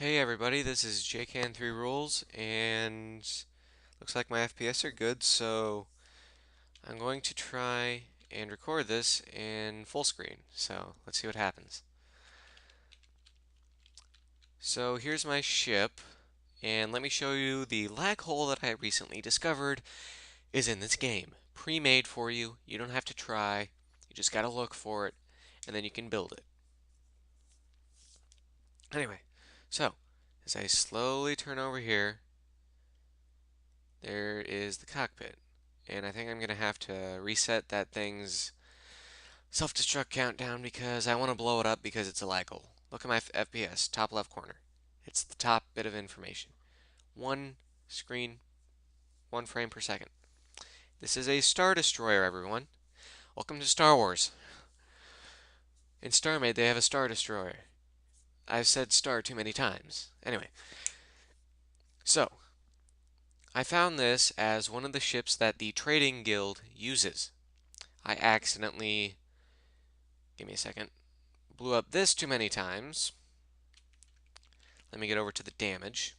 Hey everybody, this is JCan3Rules, and looks like my FPS are good, so I'm going to try and record this in full screen. So let's see what happens. So here's my ship, and let me show you the lag hole that I recently discovered is in this game. Pre-made for you, you don't have to try, you just gotta look for it, and then you can build it. Anyway, so as I slowly turn over here, there is the cockpit. And I think I'm going to have to reset that thing's self-destruct countdown because I want to blow it up because it's a lag hole. Look at my FPS, top left corner. It's the top bit of information. One screen, 1 frame per second. This is a Star Destroyer, everyone. Welcome to Star Wars. In StarMade, they have a Star Destroyer. I've said star too many times. Anyway, so I found this as one of the ships that the Trading Guild uses. I accidentally, give me a second, blew up this too many times. Let me get over to the damage.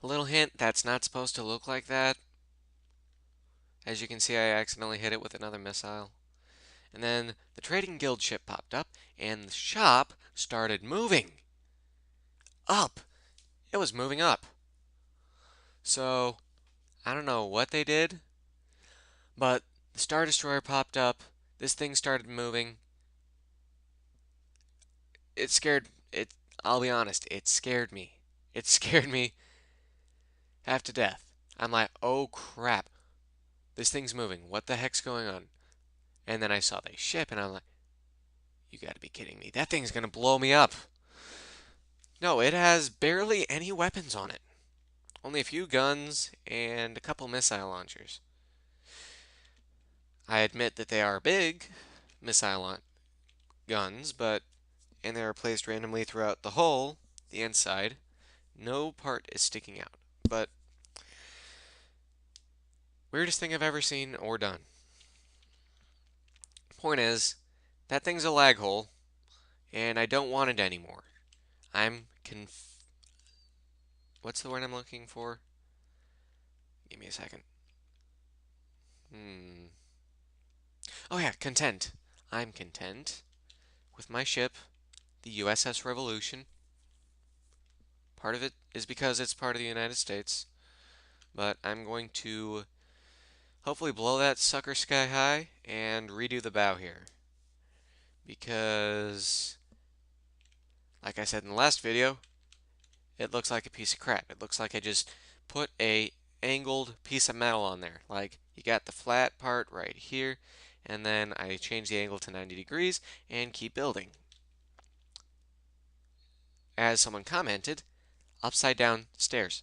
A little hint, that's not supposed to look like that. As you can see, I accidentally hit it with another missile. And then the Trading Guild ship popped up, and the shop started moving. Up! It was moving up. So, I don't know what they did, but the Star Destroyer popped up, this thing started moving. It scared, it, I'll be honest, it scared me. It scared me half to death. I'm like, oh crap, this thing's moving. What the heck's going on? And then I saw the ship, and I'm like, you gotta be kidding me. That thing's gonna blow me up. No, it has barely any weapons on it. Only a few guns and a couple missile launchers. I admit that they are big missile guns, and they are placed randomly throughout the hull, the inside. No part is sticking out. But weirdest thing I've ever seen or done. Point is, that thing's a lag hole, and I don't want it anymore. I'm What's the word I'm looking for? Give me a second. Oh yeah, content. I'm content with my ship, the USS Revolution. Part of it is because it's part of the United States, but I'm going to hopefully blow that sucker sky high and redo the bow here. Because, like I said in the last video, it looks like a piece of crap. It looks like I just put a angled piece of metal on there. Like, you got the flat part right here, and then I change the angle to 90 degrees and keep building. As someone commented, upside down stairs.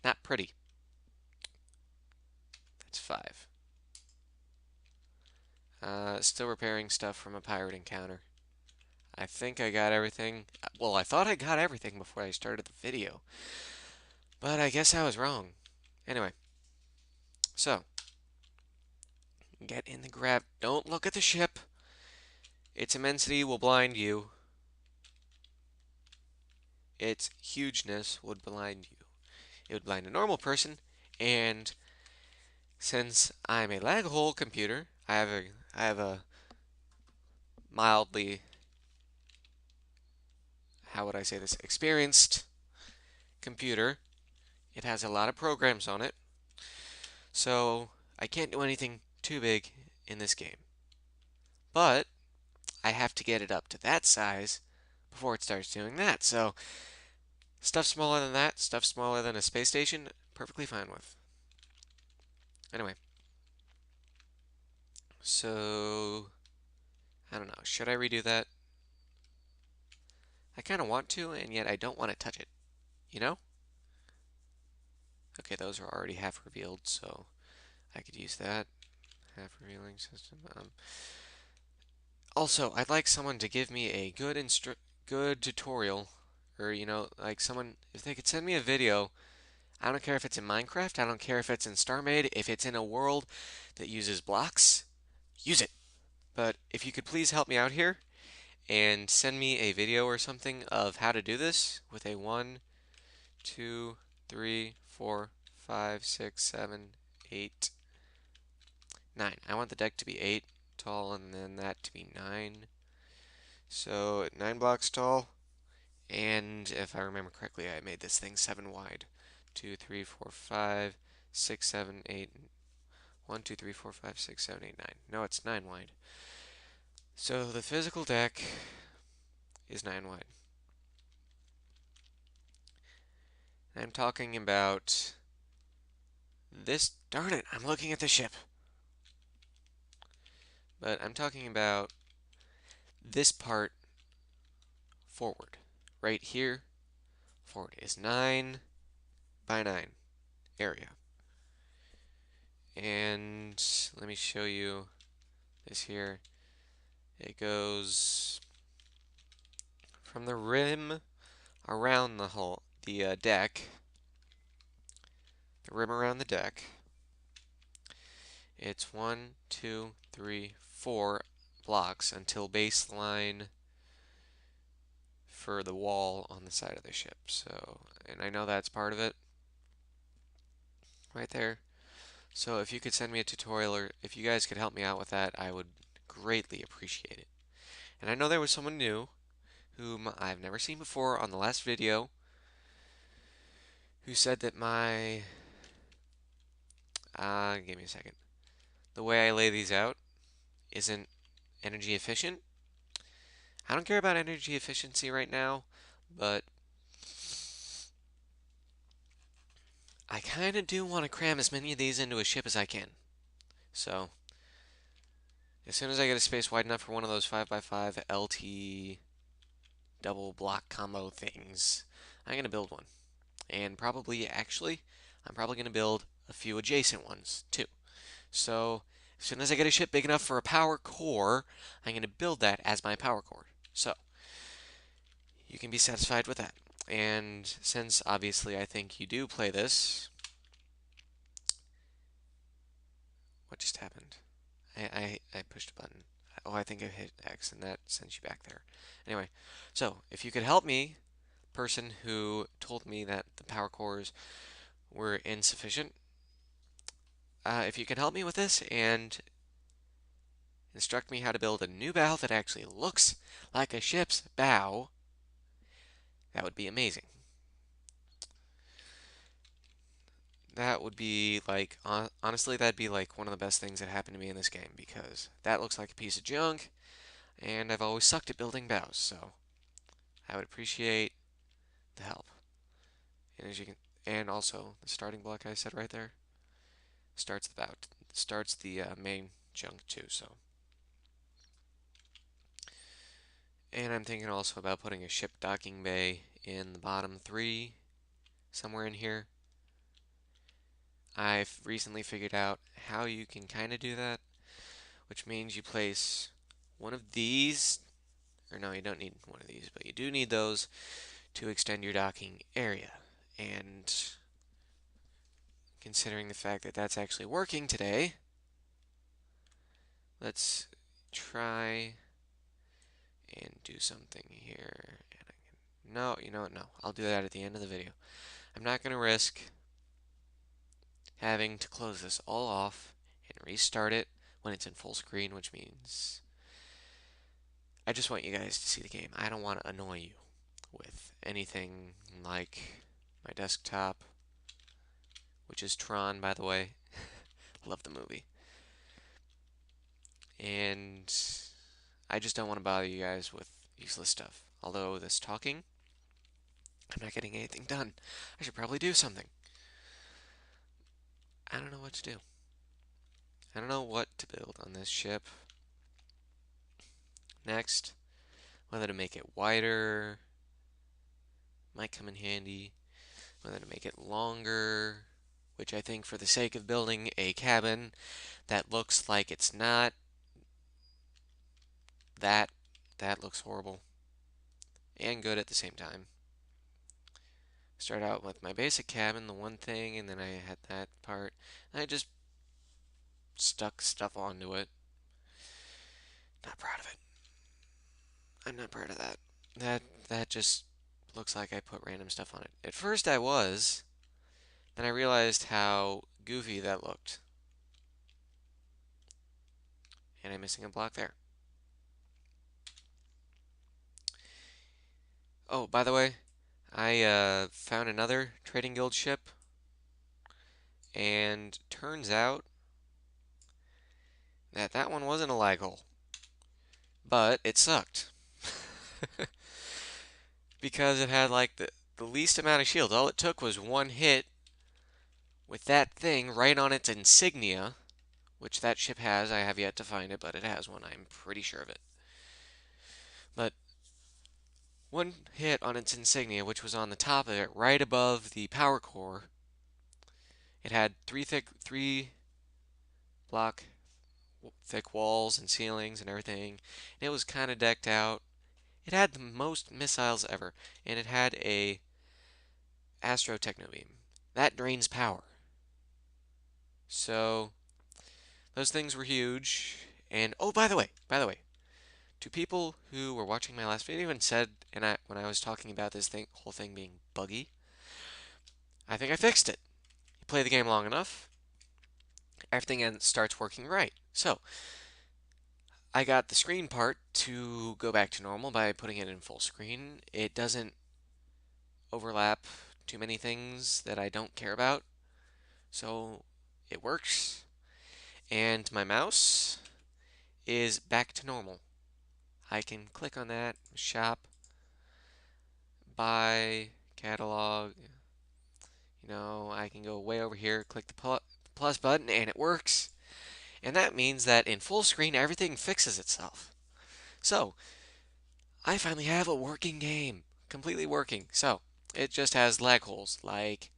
Not pretty. That's 5. Still repairing stuff from a pirate encounter. I think I got everything. Well, I thought I got everything before I started the video, but I guess I was wrong. Anyway, so get in the grab. Don't look at the ship. Its immensity will blind you. Its hugeness would blind you. It would blind a normal person, and since I'm a lag hole computer, I have a mildly, how would I say this, experienced computer. It has a lot of programs on it, so I can't do anything too big in this game. But I have to get it up to that size before it starts doing that. So stuff smaller than that, stuff smaller than a space station, perfectly fine with. Anyway, so I don't know. Should I redo that? I kind of want to, and yet I don't want to touch it. You know? Okay, those are already half revealed, so I could use that. Half revealing system. Also, I'd like someone to give me a good tutorial, or like someone, if they could send me a video. I don't care if it's in Minecraft, I don't care if it's in StarMade, if it's in a world that uses blocks, use it. But if you could please help me out here and send me a video or something of how to do this with a 1, 2, 3, 4, 5, 6, 7, 8, 9. I want the deck to be 8 tall and then that to be 9. So 9 blocks tall. And if I remember correctly, I made this thing 7 wide. 2, 3, 4, 5, 6, 7, 8. 1, 2, 3, 4, 5, 6, 7, 8, 9. No, it's 9 wide. So the physical deck is 9 wide. I'm talking about this. Darn it, I'm looking at the ship. But I'm talking about this part forward. Right here, forward is 9 by 9 area. And let me show you this here. It goes from the rim around the hull, the deck, the rim around the deck. It's 1, 2, 3, 4 blocks until baseline for the wall on the side of the ship. So, and I know that's part of it right there. So if you could send me a tutorial or if you guys could help me out with that, I would greatly appreciate it. And I know there was someone new whom I've never seen before on the last video who said that give me a second. The way I lay these out isn't energy efficient. I don't care about energy efficiency right now, but I kind of do want to cram as many of these into a ship as I can. So, as soon as I get a space wide enough for one of those 5x5 LT double block combo things, I'm going to build one. And probably, actually, I'm probably going to build a few adjacent ones too. So, as soon as I get a ship big enough for a power core, I'm going to build that as my power core. So, you can be satisfied with that. And since obviously I think you do play this, what just happened? I pushed a button. Oh, I think I hit X and that sends you back there. Anyway, so if you could help me, person who told me that the power cores were insufficient, if you can help me with this and instruct me how to build a new bow that actually looks like a ship's bow, that would be amazing. That would be like, honestly, that'd be like one of the best things that happened to me in this game because that looks like a piece of junk, and I've always sucked at building bows, so I would appreciate the help. And as you can, and also the starting block I said right there starts the main junk too. So, and I'm thinking also about putting a ship docking bay in the bottom 3 somewhere in here. I've recently figured out how you can kind of do that, which means you place one of these, or no, you don't need one of these, but you do need those to extend your docking area. And considering the fact that that's actually working today, let's try and do something here. No, you know what? No, I'll do that at the end of the video. I'm not going to risk having to close this all off and restart it when it's in full screen, which means I just want you guys to see the game. I don't want to annoy you with anything like my desktop, which is Tron, by the way. Love the movie. And I just don't want to bother you guys with useless stuff. Although this talking, I'm not getting anything done. I should probably do something. I don't know what to do. I don't know what to build on this ship next. Whether to make it wider might come in handy. Whether to make it longer, which I think for the sake of building a cabin that looks like it's not, that that looks horrible and good at the same time. Start out with my basic cabin, the one thing, and then I had that part, and I just stuck stuff onto it. Not proud of it. I'm not proud of that. That just looks like I put random stuff on it. At first I was, then I realized how goofy that looked. And I'm missing a block there. Oh, by the way, I found another Trading Guild ship, and turns out that that one wasn't a lag hole, but it sucked. Because it had like the least amount of shields. All it took was one hit with that thing right on its insignia, which that ship has. I have yet to find it, but it has one. I'm pretty sure of it. But one hit on its insignia, which was on the top of it, right above the power core. It had three block thick walls and ceilings and everything. And it was kind of decked out. It had the most missiles ever, and it had a Astro Techno Beam. That drains power. So those things were huge. And oh, by the way, to people who were watching my last video and said, when I was talking about this whole thing being buggy, I think I fixed it. You play the game long enough, everything starts working right. So I got the screen part to go back to normal by putting it in full screen. It doesn't overlap too many things that I don't care about, so it works. And my mouse is back to normal. I can click on that, shop, buy, catalog. I can go way over here, click the plus button, and it works. And that means that in full screen, everything fixes itself. So, I finally have a working game, completely working. So, it just has lag holes, like,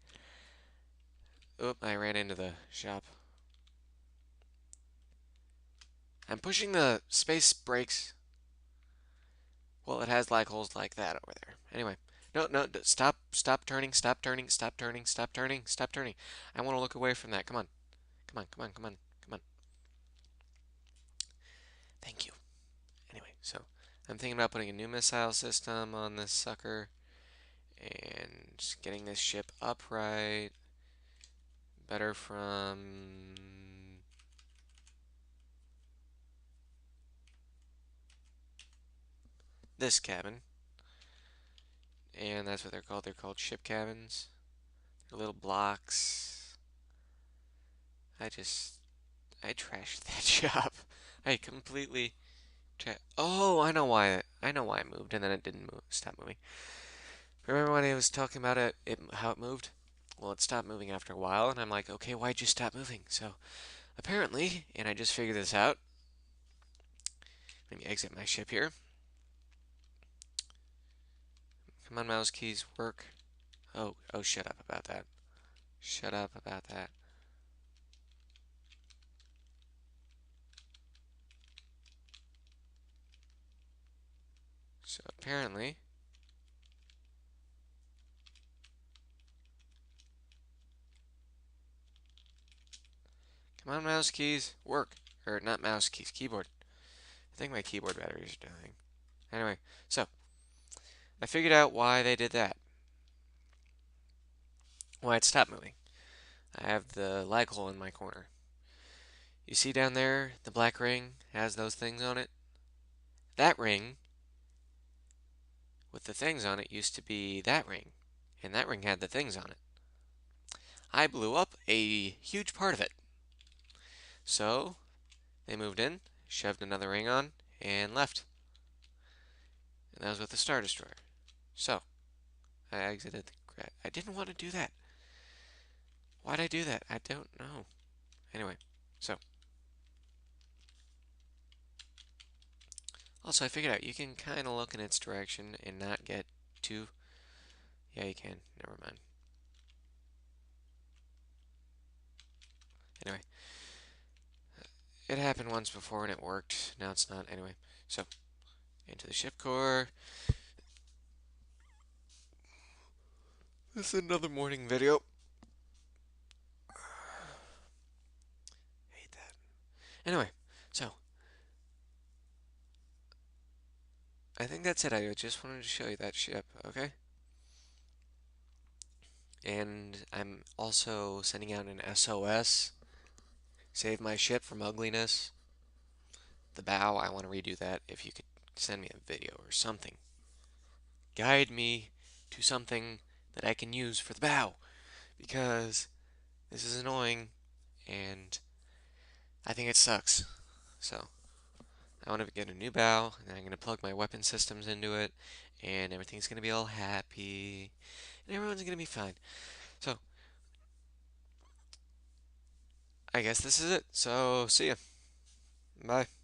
oop, I ran into the shop. I'm pushing the space brakes. Well, it has lag holes like that over there. Anyway, no, stop turning, stop turning, stop turning, stop turning, stop turning. I want to look away from that. Come on, come on, come on, come on, come on. Thank you. Anyway, so I'm thinking about putting a new missile system on this sucker and just getting this ship upright. Better from this cabin. And that's what they're called. They're called ship cabins. They're little blocks. I trashed that job. I completely Oh, I know why it moved and then it didn't move. Stop moving. Remember when I was talking about how it moved? Well, it stopped moving after a while, and I'm like, okay, why'd you stop moving? So apparently, and I just figured this out. Let me exit my ship here. Come on, mouse keys, work. Oh, shut up about that. Shut up about that. So apparently, come on, mouse keys, work. Or not mouse keys, keyboard. I think my keyboard batteries are dying. Anyway, so I figured out why they did that. Why it stopped moving. I have the lag hole in my corner. You see down there, the black ring has those things on it? That ring with the things on it used to be that ring, and that ring had the things on it. I blew up a huge part of it. So they moved in, shoved another ring on, and left. And that was with the Star Destroyer. So I exited the. I didn't want to do that. Why'd I do that? I don't know. Anyway, so. Also, I figured out you can kind of look in its direction and not get too. Yeah, you can. Never mind. Anyway, it happened once before and it worked. Now it's not. Anyway, so into the ship core. This is another morning video. Hate that. Anyway, so I think that's it. I just wanted to show you that ship, okay? And I'm also sending out an SOS. Save my ship from ugliness. The bow, I want to redo that. If you could send me a video or something. Guide me to something that I can use for the bow. Because this is annoying and I think it sucks. So, I want to get a new bow and I'm going to plug my weapon systems into it and everything's going to be all happy and everyone's going to be fine. So, I guess this is it. So, see ya. Bye.